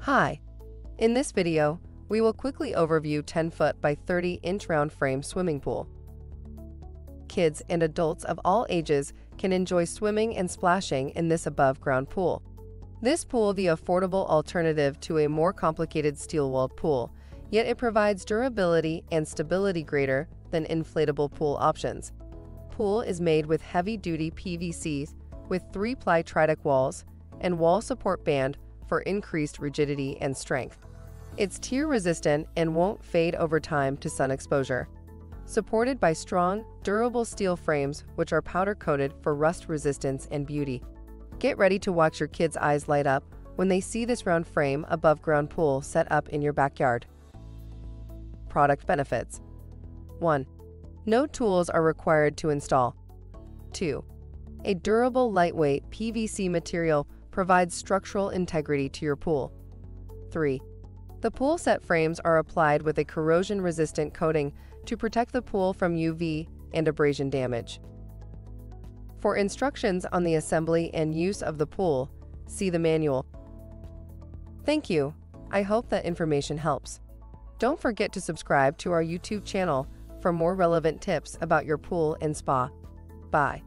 Hi! In this video, we will quickly overview 10-foot by 30-inch round frame swimming pool. Kids and adults of all ages can enjoy swimming and splashing in this above-ground pool. This pool is the affordable alternative to a more complicated steel-walled pool, yet it provides durability and stability greater than inflatable pool options. Pool is made with heavy-duty PVC with 3-ply tritech walls and wall support band for increased rigidity and strength. It's tear-resistant and won't fade over time to sun exposure. Supported by strong, durable steel frames which are powder-coated for rust resistance and beauty. Get ready to watch your kids' eyes light up when they see this round frame above-ground pool set up in your backyard. Product benefits. 1. No tools are required to install. 2. A durable, lightweight PVC material provides structural integrity to your pool. 3. The pool set frames are applied with a corrosion-resistant coating to protect the pool from UV and abrasion damage. For instructions on the assembly and use of the pool, see the manual. Thank you. I hope that information helps. Don't forget to subscribe to our YouTube channel for more relevant tips about your pool and spa. Bye.